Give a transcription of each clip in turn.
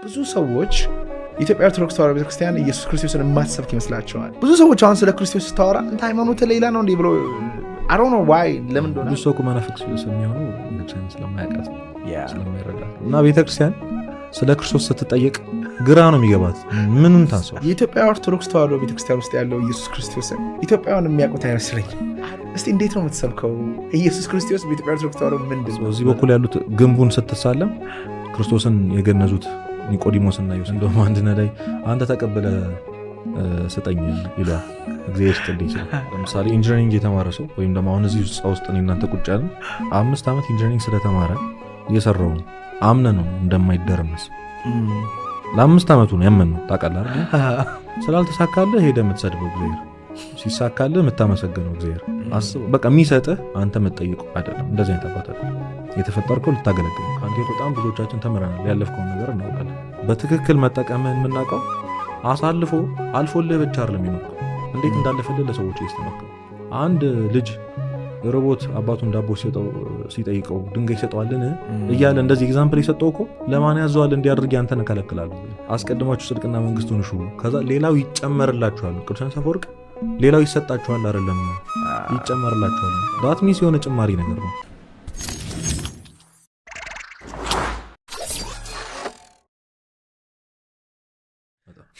ብዙ ሰዎች ኢትዮጵያ ኦርቶዶክስ ተዋሕዶ ቤተክርስቲያን ኢየሱስ ክርስቶስን የማትሰብክ ይመስላቸዋል። ብዙ ሰዎች አሁን ስለ ክርስቶስ ስታወራ እንት ሃይማኖት ሌላ ነው እንዴ ብሎ I don't know why ለምን እንደሆነ ብዙ ሰው መናፍቅ ስለሚሆኑ ቤተክርስቲያን ስለማያውቃት ስለማይረዳ እና ቤተክርስቲያን ስለ ክርስቶስ ስትጠየቅ ግራ ነው የሚገባት። ምንም ታንሰው የኢትዮጵያ ኦርቶዶክስ ተዋሕዶ ቤተክርስቲያን ውስጥ ያለው ኢየሱስ ክርስቶስን ኢትዮጵያውያን የሚያውቁት አይመስለኝም። እስቲ እንዴት ነው የምትሰብከው ኢየሱስ ክርስቶስ በኢትዮጵያ ኦርቶዶክስ ተዋሕዶ ምንድን ነው? እዚህ በኩል ያሉት ግንቡን ስትሳለም ክርስቶስን የገነዙት ኒቆዲሞስና ዮሴፍ እንደውም አንድ ነዳይ አንተ ተቀበለ ስጠኝ ይላል እግዚአብሔር ይስጥልኝ ይችላል። ለምሳሌ ኢንጂነሪንግ የተማረ ሰው ወይም ደግሞ አሁን እዚህ ውስጥ እናንተ ቁጭ ያለን 5 ዓመት ኢንጂነሪንግ ስለተማረ እየሰራው አምነ ነው እንደማይደረመስ ለ5 ዓመቱ ነው ያመነው። ታውቃለህ አይደል? ስላልተሳካልህ ሄደህ የምትሰድበው እግዚአብሔር ሲሳካልህ የምታመሰግነው እግዚአብሔር አስብ። በቃ የሚሰጥህ አንተ የምትጠይቀው አይደለም። እንደዚህ አይነት አባት አይደለም የተፈጠርከው ልታገለግል። አንተ በጣም ብዙዎቻችን ተምረናል፣ ያለፍከውን ነገር እናውቃለን። በትክክል መጠቀምህን የምናውቀው አልፎልህ ብቻ አይደለም የሚኖር እንዴት እንዳለፈልህ ለሰዎች ያስተምርከው። አንድ ልጅ ሮቦት አባቱን ዳቦ ሲጠይቀው ድንጋይ ይሰጠዋልን እያለ እንደዚህ ኤግዛምፕል የሰጠው እኮ ለማን ያዘዋል እንዲያደርግ ያንተን እከለክላለሁ። አስቀድማችሁ ጽድቅና መንግስቱን እሹ ከዛ ሌላው ይጨመርላችኋል። ቅዱሳን አፈወርቅ ሌላው ይሰጣችኋል አይደለም ይጨመርላችኋል። ዳት ሚስ የሆነ ጭማሪ ነገር ነው።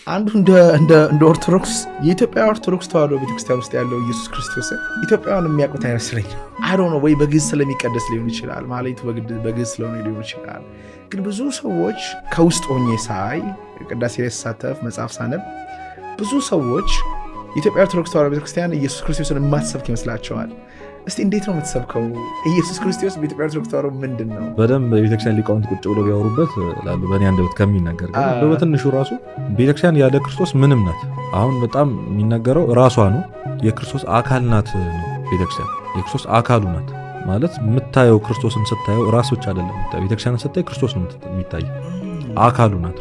አንዱ እንደ ኦርቶዶክስ የኢትዮጵያ ኦርቶዶክስ ተዋሕዶ ቤተክርስቲያን ውስጥ ያለው ኢየሱስ ክርስቶስ ኢትዮጵያውያን የሚያውቁት አይመስለኝም። አይ ዶንት ኖ ወይ በግዕዝ ስለሚቀደስ ሊሆን ይችላል፣ ማለቱ በግዕዝ ስለሆነ ሊሆን ይችላል። ግን ብዙ ሰዎች ከውስጥ ሆኜ ሳይ ቅዳሴ ላይ ስሳተፍ መጽሐፍ ሳነብ ብዙ ሰዎች የኢትዮጵያ ኦርቶዶክስ ተዋሕዶ ቤተክርስቲያን ኢየሱስ ክርስቶስን የማትሰብክ ይመስላቸዋል። እስቲ እንዴት ነው የምትሰብከው ኢየሱስ ክርስቶስ በኢትዮጵያ ኦርቶዶክስ ተዋሕዶ ምንድን ነው? በደንብ ቤተክርስቲያን ሊቃውንት ቁጭ ብሎ ቢያወሩበት ላሉ በእኔ አንደበት ከሚናገር ግን በትንሹ ራሱ ቤተክርስቲያን ያለ ክርስቶስ ምንም ናት። አሁን በጣም የሚናገረው ራሷ ነው። የክርስቶስ አካል ናት ነው ቤተክርስቲያን። የክርስቶስ አካሉ ናት ማለት የምታየው ክርስቶስን ስታየው ራስ ብቻ አይደለም። ቤተክርስቲያንን ስታይ ክርስቶስ ነው የሚታየው። አካሉ ናት።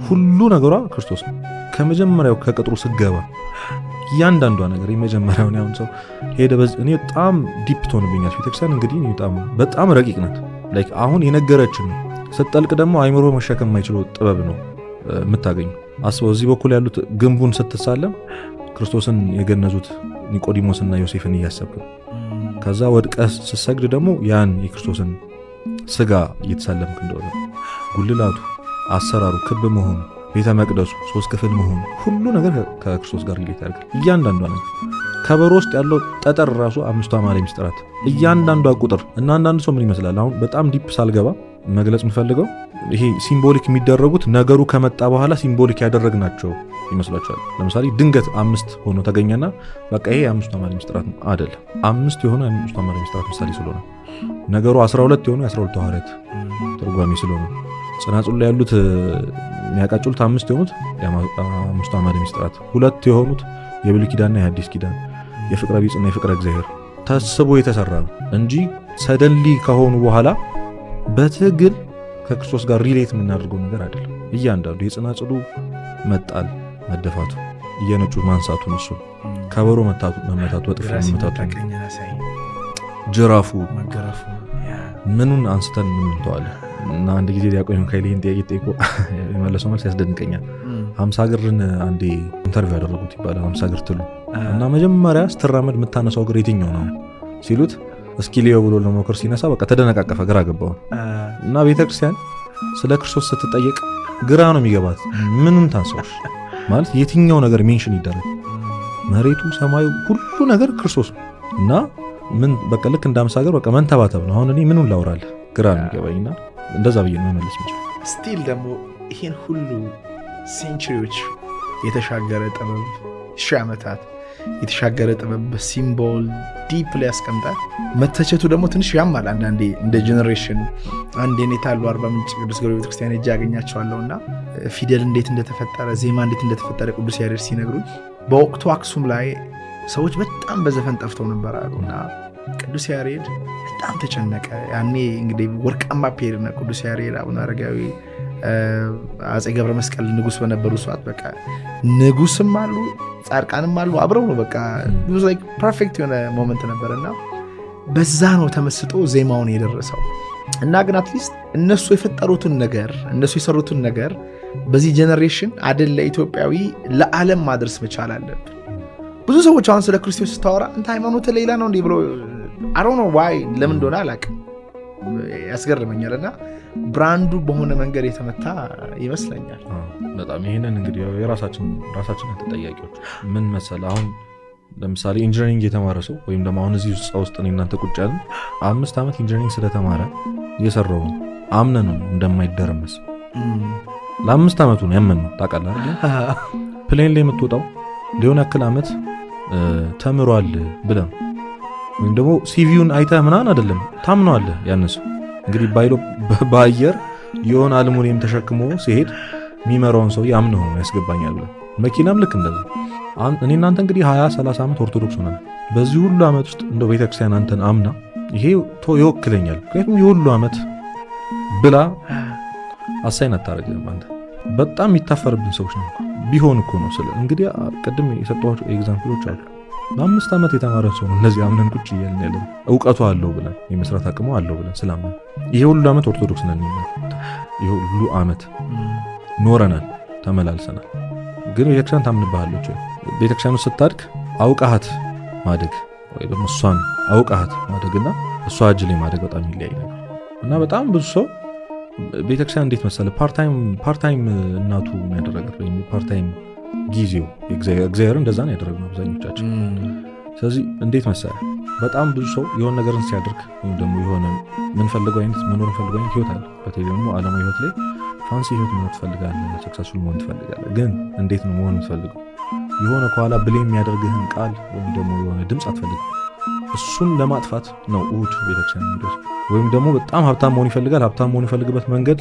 ሁሉ ነገሯ ክርስቶስ ነው። ከመጀመሪያው ከቅጥሩ ስገባ እያንዳንዷ ነገር የመጀመሪያውን ያውን ሰው ሄደ እኔ በጣም ዲፕ ትሆንብኛል ቤተክርስቲያን። እንግዲህ በጣም ረቂቅ ናት። ላይክ አሁን የነገረችን ነው። ስትጠልቅ ደግሞ አይምሮ መሸከም የማይችለው ጥበብ ነው የምታገኘው። አስበው እዚህ በኩል ያሉት ግንቡን ስትሳለም ክርስቶስን የገነዙት ኒቆዲሞስና ዮሴፍን እያሰብክ ነው። ከዛ ወድቀህ ስትሰግድ ደግሞ ያን የክርስቶስን ስጋ እየተሳለምክ እንደሆነ ጉልላቱ፣ አሰራሩ፣ ክብ መሆኑ፣ ቤተ መቅደሱ 3 ክፍል መሆኑ ሁሉ ነገር ከክርስቶስ ጋር ሪሌት ያደርጋል። እያንዳንዷ ነገር ከበሮ ውስጥ ያለው ጠጠር ራሱ 5 አማልክት ምስጢራት እያንዳንዷ ቁጥር እና አንዳንድ ሰው ምን ይመስላል አሁን በጣም ዲፕ ሳልገባ መግለጽ የምፈልገው ይሄ ሲምቦሊክ የሚደረጉት ነገሩ ከመጣ በኋላ ሲምቦሊክ ያደረግናቸው ይመስላችኋል። ለምሳሌ ድንገት 5 ሆኖ ተገኘና በቃ ይሄ 5 አማልክት ምስጢራት አይደለም። 5 የሆነ 5 አማልክት ምስጢራት ምሳሌ ስለሆነ ነገሩ 12 የሆኑ 12 ሐዋርያት ትርጓሜ ስለሆነ ጽናጽሉ ላይ ያሉት የሚያቃጭሉት 5 የሆኑት የ5 አማልክት ምስጢራት 2 የሆኑት የብሉይ ኪዳንና የሐዲስ ኪዳን የፍቅረ ቢጽና የፍቅረ እግዚአብሔር ታስቦ የተሰራ ነው እንጂ ሰደንሊ ከሆኑ በኋላ በትግል ከክርስቶስ ጋር ሪሌት የምናደርገው ነገር አይደለም። እያንዳንዱ የጽናጽሉ መጣል መደፋቱ፣ እየነጩ ማንሳቱን፣ እሱ ከበሮ መመታቱ፣ በጥፊ መመታቱ፣ ጅራፉ ምኑን አንስተን ምን እንተዋለን? እና አንድ ጊዜ ዲያቆን ከሌን ጠይቆ የመለሰው መልስ ያስደንቀኛል። 50 እግርን አንዴ ኢንተርቪው ያደረጉት ይባላል። 50 እግር ትሉ እና መጀመሪያ ስትራመድ የምታነሳው እግር የትኛው ነው ሲሉት እስኪ ሊዮ ብሎ ለሞከር ሲነሳ በቃ ተደነቃቀፈ፣ ግራ ገባው። እና ቤተክርስቲያን ስለ ክርስቶስ ስትጠየቅ ግራ ነው የሚገባት። ምንም ታንሰውሽ ማለት የትኛው ነገር ሜንሽን ይደረግ መሬቱ፣ ሰማዩ፣ ሁሉ ነገር ክርስቶስ ነው። እና ምን በቃ ልክ እንደ 50 እግር በቃ መንተባተብ ነው። አሁን እኔ ምኑን ላውራለህ ግራ ነው የሚገባኝና እንደዛ ብዬ ነው መመለስ እንጂ ስቲል ደግሞ ይሄን ሁሉ ሴንቸሪዎች የተሻገረ ጥበብ 1000 ዓመታት የተሻገረ ጥበብ በሲምቦል ዲፕ ላይ ያስቀምጣል። መተቸቱ ደግሞ ትንሽ ያማል አንዳንዴ እንደ ጄኔሬሽን። አንዴ እኔ ታሉ 40 ምንጭ ቅዱስ ገብርኤል ቤተክርስቲያን ሄጄ አገኛቸዋለሁና ፊደል እንዴት እንደተፈጠረ ዜማ እንዴት እንደተፈጠረ ቅዱስ ያሬድ ሲነግሩኝ በወቅቱ አክሱም ላይ ሰዎች በጣም በዘፈን ጠፍተው ነበር አሉና ቅዱስ ያሬድ በጣም ተጨነቀ። ያኔ እንግዲህ ወርቃማ ፔር ነው ቅዱስ ያሬድ አቡነ አረጋዊ አጼ ገብረ መስቀል ንጉስ በነበሩ ሰዓት በቃ ንጉስም አሉ ጻድቃንም አሉ አብረው ነው በቃ it was like perfect የሆነ ሞመንት ነበርና በዛ ነው ተመስጦ ዜማውን የደረሰው። እና ግን አትሊስት እነሱ የፈጠሩትን ነገር እነሱ የሰሩትን ነገር በዚህ ጄኔሬሽን አይደል ለኢትዮጵያዊ ለዓለም ማድረስ መቻል አለብን። ብዙ ሰዎች አሁን ስለ ክርስቶስ ስታወራ አንተ ሃይማኖት ሌላ ነው እንዴ ብሎ I don't know why ለምን እንደሆነ አላውቅም ያስገርመኛል። እና ብራንዱ በሆነ መንገድ የተመታ ይመስለኛል በጣም። ይሄንን እንግዲህ የራሳችን ተጠያቂዎች ምን መሰለ አሁን ለምሳሌ ኢንጂነሪንግ የተማረ ሰው ወይም ደግሞ አሁን እዚህ ውስጥ ነው እናንተ ቁጭ ያለ 5 ዓመት ኢንጂነሪንግ ስለተማረ የሰራው አምነ ነው እንደማይደረመስ ለ5 ዓመቱ ነው ያመን ነው ታውቃለህ አይደል? ፕሌን ላይ የምትወጣው ሊሆን ያክል ዓመት ተምሯል ብለህ ወይም ደግሞ ሲቪውን አይተህ ምናምን አይደለም ታምነዋለህ። ያነሱ እንግዲህ በአየር የሆነ አልሙኒየም ተሸክሞ ሲሄድ የሚመራውን ሰው ያምነው ነው ያስገባኛል ብለህ መኪናም ልክ እንደዛ እኔ እናንተ እንግዲህ 20-30 ዓመት ኦርቶዶክስ ሆነን በዚህ ሁሉ ዓመት ውስጥ እንደው ቤተክርስቲያን አንተን አምና ይሄ ይወክለኛል ምክንያቱም የሁሉ ዓመት ብላ አሳይን አታረግም። አንተ በጣም የሚታፈርብን ሰዎች ነው ቢሆን እኮ ነው ስለ እንግዲህ ቅድም የሰጠኋቸው ኤግዛምፕሎች አሉ። በ5 ዓመት የተማረ ሰው ነው እነዚህ አምነን ቁጭ እያልን ያለን እውቀቱ አለው ብለን የመስራት አቅሙ አለው ብለን ስላመን ይሄ ሁሉ ዓመት ኦርቶዶክስ ነን ይሄ ሁሉ ዓመት ኖረናል ተመላልሰናል። ግን ቤተክርስቲያን ታምንብሃለች ወይ? ቤተክርስቲያኑ ስታድግ አውቃሃት ማደግ ወይ ደግሞ እሷን አውቃሃት ማደግና እሷ እጅ ላይ ማደግ በጣም ይለያይ ነገር እና በጣም ብዙ ሰው ቤተክርስቲያን እንዴት መሰለ ፓርታይም እናቱ ያደረገት ወይም ፓርታይም ጊዜው እግዚአብሔር እንደዛ ነው ያደረገው አብዛኞቻችን። ስለዚህ እንዴት መሰለ በጣም ብዙ ሰው የሆነ ነገርን ሲያደርግ ወይም ደግሞ የሆነ ምንፈልገው አይነት መኖር ፈልገው አይነት ህይወት አለ። በተለይ ደግሞ ዓለማዊ ህይወት ላይ ፋንሲ ህይወት መኖር ትፈልጋለህ፣ ሰክሰስፉል መሆን ትፈልጋለህ። ግን እንዴት ነው መሆን የምትፈልገው? የሆነ ከኋላ ብሌም የሚያደርግህን ቃል ወይም ደግሞ የሆነ ድምፅ አትፈልግም። እሱን ለማጥፋት ነው እሑድ ቤተክርስቲያን የሚደርስ። ወይም ደግሞ በጣም ሀብታም መሆን ይፈልጋል። ሀብታም መሆን ይፈልግበት መንገድ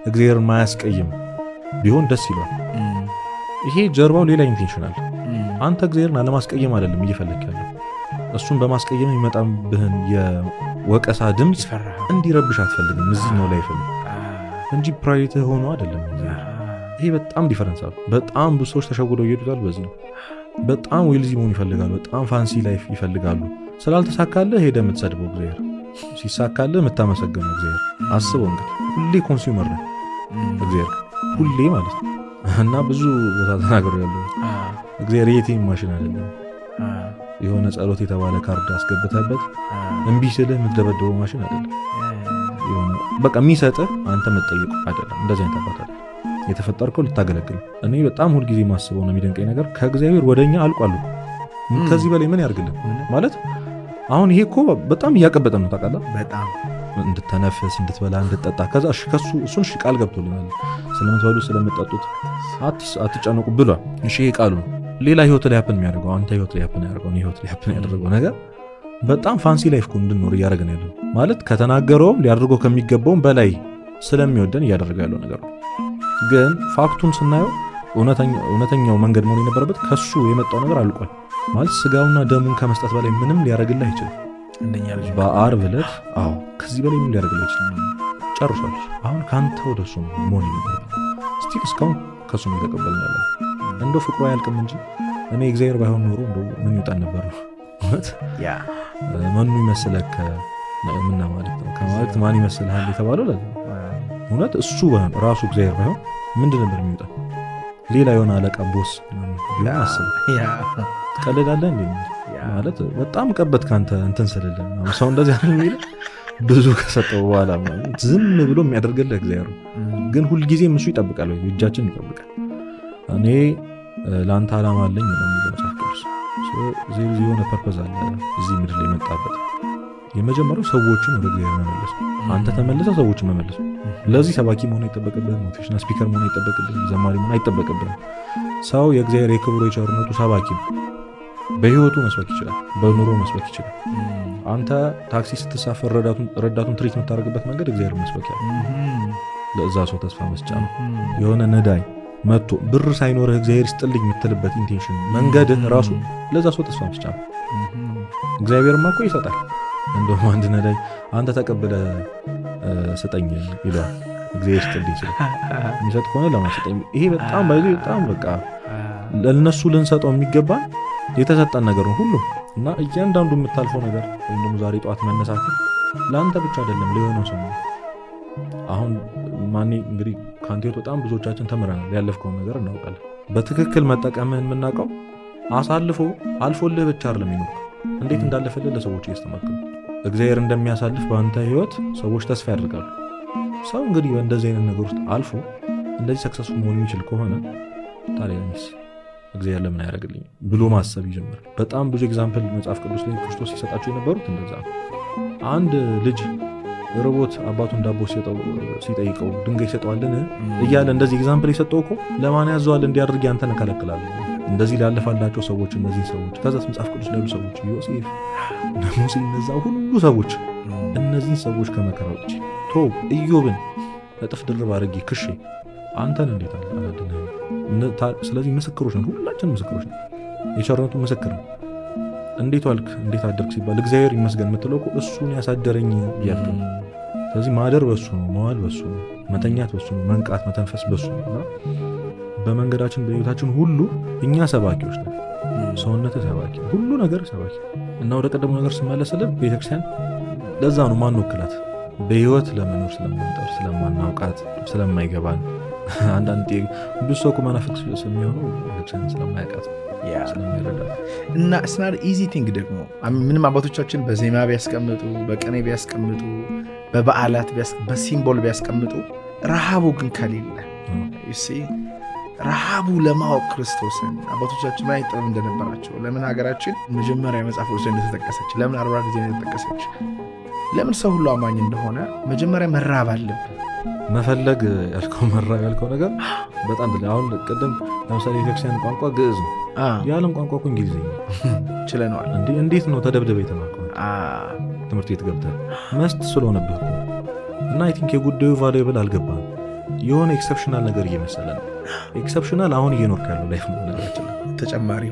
እግዚአብሔርን ማያስቀይም ቢሆን ደስ ይሏል። ይሄ ጀርባው ሌላ ኢንቴንሽን አለ። አንተ እግዚአብሔርን አለማስቀየም አይደለም እየፈለክ ያለው እሱን በማስቀየም የሚመጣብህን የወቀሳ ድምፅ እንዲረብሽ አትፈልግም። እዚህኛው ላይ ይፈልግ እንጂ ፕራዮሪቲ ሆኖ አይደለም። ይሄ በጣም ዲፈረንስ አለ። በጣም ብዙ ሰዎች ተሸውደው ይሄዳሉ። በዚህ ነው በጣም ዌልዚ መሆን ይፈልጋሉ። በጣም ፋንሲ ላይፍ ይፈልጋሉ። ስላልተሳካለህ ሄደህ የምትሰድበው እግዚአብሔር፣ ሲሳካልህ የምታመሰግነው እግዚአብሔር። አስበው እንግዲህ ሁሌ ኮንሱመር ነው እግዚአብሔር ሁሌ ማለት ነው። እና ብዙ ቦታ ተናግሮ ያለው እግዚአብሔር የኤቲኤም ማሽን አይደለም። የሆነ ጸሎት የተባለ ካርድ አስገብተህበት እምቢ ስልህ የምትደበደበው ማሽን አይደለም። የሆነ በቃ የሚሰጥህ አንተ የምትጠይቀው አይደለም። እንደዚህ አይነት አባት አይደለም የተፈጠርከው ልታገለግል። እኔ በጣም ሁልጊዜ ማስበው ነው የሚደንቀኝ ነገር ከእግዚአብሔር ወደኛ አልቋል እኮ ከዚህ በላይ ምን ያርግልን ማለት። አሁን ይሄ እኮ በጣም እያቀበጠ ነው ታውቃለህ። በጣም እንድተነፍስ እንድትበላ እንድትጠጣ ከዛ ከሱ እሱን ቃል ገብቶልናል። ስለምትበሉ ስለምትጠጡት አትጨነቁ ብሏል። እሺ ይሄ ቃሉ ነው። ሌላ ህይወት ላይ ያፕን የሚያደርገው አንተ ህይወት ላይ ያፕን ያደርገው ህይወት ላይ ያፕን ያደርገው ነገር በጣም ፋንሲ ላይፍ እኮ እንድንኖር እያደረገን ያለው ማለት ከተናገረውም ሊያደርገው ከሚገባውም በላይ ስለሚወደን እያደረገ ያለው ነገር ነው። ግን ፋክቱን ስናየው እውነተኛው መንገድ መሆን የነበረበት ከሱ የመጣው ነገር አልቋል ማለት ስጋውና ደሙን ከመስጠት በላይ ምንም ሊያደርግልህ አይችልም። በአርብ ዕለት ከዚህ በላይ ምንም ሊያደርግልህ አይችልም። ጨርሷል። አሁን ከአንተ ወደ እሱ መሆን የነበረበት ስቲል እስካሁን ከሱ ነው የተቀበልን ያለው። እንደው ፍቅሩ አያልቅም እንጂ እኔ እግዚአብሔር ባይሆን ኖሮ እንደው ምን ይውጣን ነበር ነው ማለት መኑ ይመስለክ ምና ማለት ነው ከማለት ማን ይመስልሃል የተባለው ለዚህ እውነት እሱ ባይሆን ራሱ እግዚአብሔር ባይሆን ምንድን ነበር የሚወጣ? ሌላ የሆነ አለቃ ቦስ ያስብ ትቀልዳለህ እንዴ ማለት በጣም ቀበት ካንተ እንትን ስለለ ሰው እንደዚህ አይደል የሚል ብዙ ከሰጠው በኋላ ዝም ብሎ የሚያደርግልህ እግዚአብሔር ግን ሁልጊዜም እሱ ይጠብቃል ወይ እጃችን ይጠብቃል። እኔ ለአንተ ዓላማ አለኝ ነው የሚለው መጽሐፍ ቅዱስ። እዚህ የሆነ ፐርፐዝ አለ እዚህ ምድር ላይ መጣበት። የመጀመሪያው ሰዎችን ወደ እግዚአብሔር መመለስ። አንተ ተመልሰህ ሰዎችን መመለስ። ለዚህ ሰባኪ መሆን አይጠበቅብህም። ሞቲቬሽናል ስፒከር መሆን አይጠበቅብህም። ዘማሪ መሆን አይጠበቅብህም። ሰው የእግዚአብሔር የክብሩ የቸርነቱ ሰባኪ ነው። በህይወቱ መስበክ ይችላል። በኑሮ መስበክ ይችላል። አንተ ታክሲ ስትሳፈር ረዳቱን ትሪት የምታደርግበት መንገድ እግዚአብሔር መስበክ ያለ ለዛ ሰው ተስፋ መስጫ ነው። የሆነ ነዳይ መጥቶ ብር ሳይኖርህ እግዚአብሔር ይስጥልኝ የምትልበት ኢንቴንሽን መንገድህ ራሱ ለዛ ሰው ተስፋ መስጫ ነው። እግዚአብሔርማ እኮ ይሰጣል። እንደውም አንድ ነዳይ አንተ ተቀብለ ስጠኝ ይለዋል። እግዚአብሔር ይስጥልኝ ሲል የሚሰጥ ከሆነ ለማስጠኝ ይሄ በጣም በጣም በቃ ለነሱ ልንሰጠው የሚገባን የተሰጠን ነገር ነው ሁሉ እና እያንዳንዱ የምታልፈው ነገር ወይም ደግሞ ዛሬ ጠዋት መነሳት ለአንተ ብቻ አይደለም ለሆነ ሰው ነው። አሁን ማኔ እንግዲህ ከአንተ ህይወት በጣም ብዙዎቻችን ተምረናል። ያለፍከውን ነገር እናውቃለን። በትክክል መጠቀምህን የምናውቀው አልፎልህ ብቻ አይደለም የሚኖር እንዴት እንዳለፈልህ ለሰዎች እያስተማርክ ነው። እግዚአብሔር እንደሚያሳልፍ በአንተ ህይወት ሰዎች ተስፋ ያደርጋሉ። ሰው እንግዲህ በእንደዚህ አይነት ነገር ውስጥ አልፎ እንደዚህ ሰክሰስፉል መሆን የሚችል ከሆነ ታዲያ እኔስ እግዚአብሔር ለምን አያደርግልኝ ብሎ ማሰብ ይጀምራል። በጣም ብዙ ኤግዛምፕል መጽሐፍ ቅዱስ ላይ ክርስቶስ ሲሰጣቸው የነበሩት እንደዛ ነው። አንድ ልጅ ርቦት አባቱን ዳቦ ሲጠይቀው ድንጋይ ይሰጠዋልን እያለ እንደዚህ ኤግዛምፕል የሰጠው እኮ ለማን ያዘዋል እንዲያደርግ ያንተን እከለክላለሁ እንደዚህ ላለፋላቸው ሰዎች እነዚህ ሰዎች ከዛስ መጽሐፍ ቅዱስ ላይ ያሉ ሰዎች ዮሴፍ ሙሴ እነዛ ሁሉ ሰዎች እነዚህ ሰዎች ከመከራዎች ኢዮብን እጥፍ ድርብ አድርጌ ክሼ አንተን እንዴት አላድነህ? ስለዚህ ምስክሮች ነን፣ ሁላችን ምስክሮች ነን። የቸርነቱ ምስክር ነው። እንዴት ዋልክ እንዴት አደርክ ሲባል እግዚአብሔር ይመስገን የምትለው እኮ እሱን ያሳደረኝ እያልክ ነው። ስለዚህ ማደር በሱ ነው፣ መዋል በሱ ነው፣ መተኛት በሱ ነው፣ መንቃት መተንፈስ በሱ ነው። እና በመንገዳችን በህይወታችን ሁሉ እኛ ሰባኪዎች ነን። ሰውነት ሰባኪ፣ ሁሉ ነገር ሰባኪ እና ወደ ቀደሙ ነገር ስመለስልህ ቤተክርስቲያን ለዛ ነው ማንወክላት በህይወት ለመኖር ስለምንጠር ስለማናውቃት ስለማይገባን አንዳንድ ብዙ ሰው መናፍቅ ስለሚሆነው ቤተክርስቲያን ስለማያውቃት ስለማይረዳት እና ስናር ኢዚ ቲንግ ደግሞ ምንም አባቶቻችን በዜማ ቢያስቀምጡ በቅኔ ቢያስቀምጡ በበዓላት በሲምቦል ቢያስቀምጡ ረሃቡ ግን ከሌለ ረሃቡ ለማወቅ ክርስቶስን አባቶቻችን ላይ ጥበብ እንደነበራቸው ለምን ሀገራችን መጀመሪያ መጽሐፍ ቅዱስ እንደተጠቀሰች ለምን 40 ጊዜ እንደተጠቀሰች ለምን ሰው ሁሉ አማኝ እንደሆነ መጀመሪያ መራብ አለብን። መፈለግ ያልከው መራብ ያልከው ነገር በጣም አሁን ቅድም ለምሳሌ የቤተክርስቲያን ቋንቋ ግዕዝ ነው። የዓለም ቋንቋ እኮ እንግሊዝኛ ችለነዋል። እንዴት ነው ተደብድበህ የተማርከው? ትምህርት ቤት ገብተህ መስት ስለሆነብህ እኮ እና አይ ቲንክ የጉዳዩ ቫሉብል አልገባም። የሆነ ኤክሰፕሽናል ነገር እየመሰለ ነው። ኤክሰፕሽናል አሁን እየኖርክ ያለው ላይፍ ነው ነገራችን ተጨማሪ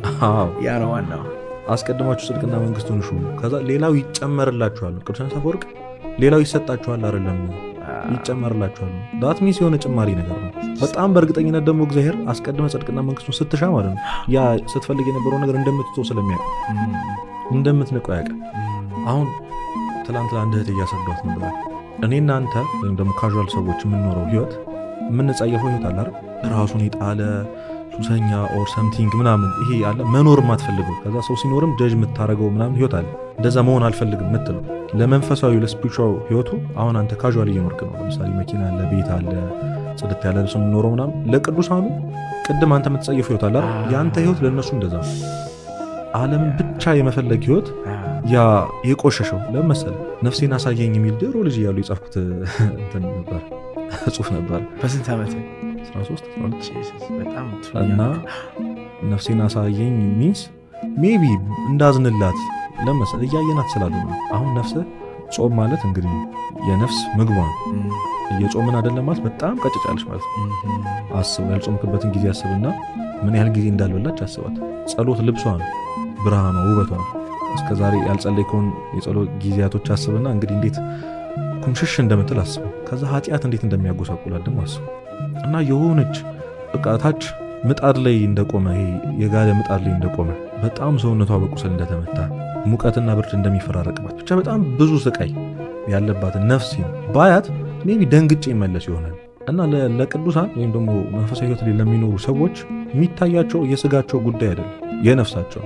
ያ ነው ዋናው። አስቀድማችሁ ጽድቅና መንግስቱን ሹ ከዛ ሌላው ይጨመርላችኋል። ቅዱስ አፈወርቅ ሌላው ይሰጣችኋል አይደለም ይጨመርላችኋል። ዳት ሚንስ የሆነ ጭማሪ ነገር ነው። በጣም በእርግጠኝነት ደግሞ እግዚአብሔር አስቀድመ ጽድቅና መንግስቱን ስትሻ ማለት ነው ያ ስትፈልግ የነበረው ነገር እንደምትተው ስለሚያውቅ እንደምትንቀው ያውቃል። አሁን ትላንት ለአንድ እህት እያሰዷት ነበር። እኔና አንተ ወይም ደግሞ ካዥዋል ሰዎች የምንኖረው ህይወት የምንጸየፈው ህይወት አለ አይደል? ራሱን የጣለ ሱሰኛ ኦር ሰምቲንግ ምናምን ይሄ አለ መኖር የማትፈልገው ከዛ ሰው ሲኖርም ጀጅ የምታደርገው ምናምን ህይወት አለ። እንደዛ መሆን አልፈልግም የምትለው ለመንፈሳዊ ለስፒሪቹዋል ህይወቱ አሁን አንተ ካዥዋል እየኖርክ ነው። ለምሳሌ መኪና አለ፣ ቤት አለ፣ ጽድት ያለ ልብስ የምንኖረው ምናምን። ለቅዱሳኑ ቅድም አንተ የምትጸየፈው ህይወት አለ የአንተ ህይወት ለእነሱ እንደዛ ነው። ዓለምን ብቻ የመፈለግ ህይወት ያ የቆሸሸው ለምን መሰለህ? ነፍሴን አሳየኝ የሚል ድሮ ልጅ እያሉ የጻፍኩት እንትን ነበር ጽሁፍ ነበር። በስንት ዓመት 13 እና ነፍሴን አሳየኝ ሚንስ ሜቢ እንዳዝንላት ለመሰለህ እያየናት ስላሉ ነው። አሁን ነፍስህ ጾም ማለት እንግዲህ የነፍስ ምግቧ ነው። እየጾምን አይደለም ማለት በጣም ቀጭጫለች ማለት ነው። አስብ፣ ያልጾምክበትን ጊዜ አስብና ምን ያህል ጊዜ እንዳልበላች አስባት። ጸሎት ልብሷ ነው፣ ብርሃኗ፣ ውበቷ ነው። እስከዛሬ ያልጸለይከውን የጸሎት ጊዜያቶች አስብና እንግዲህ እንዴት ኩምሽሽ እንደምትል አስብ። ከዛ ኃጢአት እንዴት እንደሚያጎሳቁላት ደግሞ አስብ። እና የሆነች በቃ ታች ምጣድ ላይ እንደቆመ ይሄ የጋለ ምጣድ ላይ እንደቆመ በጣም ሰውነቷ በቁስል እንደተመታ ሙቀትና ብርድ እንደሚፈራረቅባት ብቻ በጣም ብዙ ስቃይ ያለባትን ነፍስ ባያት ሜቢ ደንግጬ ይመለስ ይሆናል። እና ለቅዱሳን ወይም ደግሞ መንፈሳዊ ህይወት ላይ ለሚኖሩ ሰዎች የሚታያቸው የስጋቸው ጉዳይ አይደለም፣ የነፍሳቸው።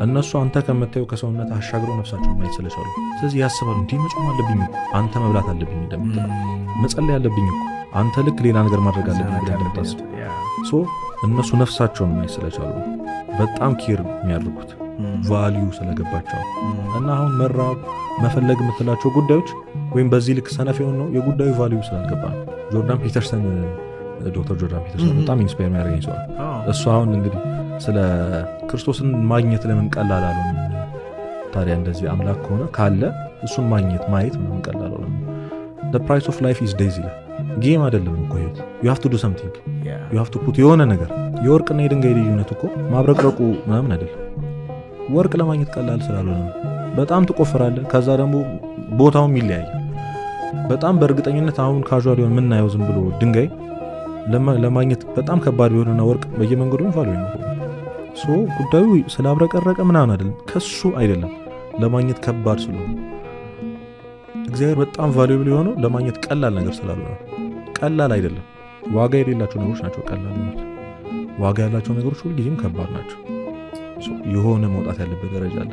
እነሱ አንተ ከምታየው ከሰውነት አሻግረው ነፍሳቸው ማየት ስለቻሉ ስለዚህ ያስባሉ፣ እንዲህ መጾም አለብኝ እኮ አንተ መብላት አለብኝ እንደምትል መጸለይ አለብኝ እኮ አንተ ልክ ሌላ ነገር ማድረግ አለብኝ እንደምታስብ ሶ እነሱ ነፍሳቸውን ማየት ስለቻሉ በጣም ኬር የሚያደርጉት ቫልዩ ስለገባቸው እና አሁን መራብ መፈለግ የምትላቸው ጉዳዮች ወይም በዚህ ልክ ሰነፍ የሆን ነው የጉዳዩ ቫልዩ ስላልገባ ነው። ጆርዳን ፒተርሰን ዶክተር ጆርዳን ፒተርሰን በጣም ኢንስፓየር የሚያደርገኝ ሰው እሱ አሁን እንግዲህ ስለ ክርስቶስን ማግኘት ለምን ቀላል አልሆነም ታዲያ? እንደዚህ አምላክ ከሆነ ካለ እሱን ማግኘት ማየት ምንም ቀላል አልሆነም። the price of life is days ይላል። ጌም አይደለም እኮ ህይወት። you have to do something you have to put የሆነ ነገር የወርቅና የድንጋይ ልዩነት እኮ ማብረቅረቁ ምናምን አይደለም። ወርቅ ለማግኘት ቀላል ስላልሆነ በጣም ትቆፍራለህ፣ ከዛ ደግሞ ቦታውም ይለያያል። በጣም በእርግጠኝነት አሁን ካዥዋል ሆነ የምናየው ዝም ብሎ ድንጋይ ለማግኘት በጣም ከባድ ቢሆንና ወርቅ በየመንገዱ ፋሉ ነው። ሶ ጉዳዩ ስላብረቀረቀ ምናምን አይደለም፣ ከሱ አይደለም ለማግኘት ከባድ ስለሆነ እግዚአብሔር በጣም ቫሉብል የሆነው ለማግኘት ቀላል ነገር ስላለ ነው። ቀላል አይደለም። ዋጋ የሌላቸው ነገሮች ናቸው ቀላል ነው። ዋጋ ያላቸው ነገሮች ሁልጊዜም ከባድ ናቸው። የሆነ መውጣት ያለበት ደረጃ አለ።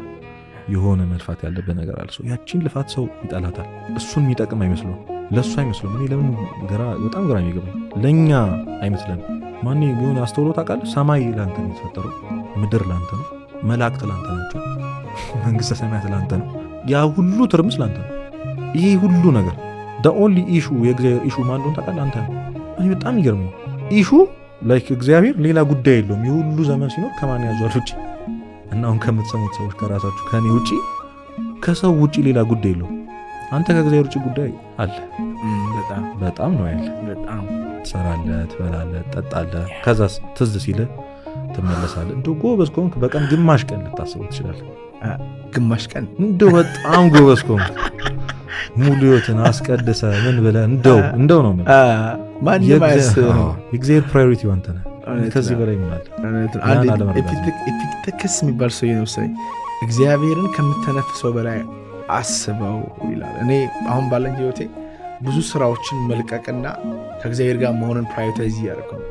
የሆነ መልፋት ያለበት ነገር አለ። ያቺን ልፋት ሰው ይጠላታል። እሱን የሚጠቅም አይመስለውም። ለእሱ አይመስለውም። እኔ ለምን በጣም ግራ የሚገባኝ ለእኛ አይመስለን። ማን የሆነ አስተውሎት ታውቃለህ? ሰማይ ለአንተ ነው የተፈጠረው፣ ምድር ለአንተ ነው፣ መላእክት ለአንተ ናቸው፣ መንግስተ ሰማያት ለአንተ ነው። ያ ሁሉ ትርምስ ለአንተ ነው። ይሄ ሁሉ ነገር ኦንሊ ኢሹ የእግዚአብሔር ኢሹ ማን እንደሆነ ታውቃለህ? አንተ ነው። እኔ በጣም ይገርመኝ ኢሹ ላይክ እግዚአብሔር ሌላ ጉዳይ የለውም። የሁሉ ዘመን ሲኖር ከማን ያዟል ውጭ እና አሁን ከምትሰሙት ሰዎች ከራሳችሁ ከኔ ውጪ ከሰው ውጪ ሌላ ጉዳይ የለውም። አንተ ከእግዚአብሔር ውጪ ጉዳይ አለ። በጣም ነው ያለ። በጣም ትሰራለህ፣ ትበላለህ፣ ትጠጣለህ። ከዛ ትዝ ሲልህ ትመለሳለህ። እንደው ጎበዝ ከሆንክ በቀን ግማሽ ቀን ልታስበው ትችላለህ። ግማሽ ቀን እንደው በጣም ጎበዝ ከሆንክ ሙሉ ህይወትን አስቀድሰ ምን ብለህ እንደው ነው ማንም አያስብም። የእግዚአብሔር ፕራዮሪቲ አንተ ነህ። ከዚህ በላይ ምን አለ? ኤፒክቴተስ የሚባል ሰው ነው ሰይ እግዚአብሔርን ከምተነፍሰው በላይ አስበው ይላል። እኔ አሁን ባለኝ ህይወቴ ብዙ ስራዎችን መልቀቅና ከእግዚአብሔር ጋር መሆንን ፕራዮሪታይዝ እያደረኩ ነው።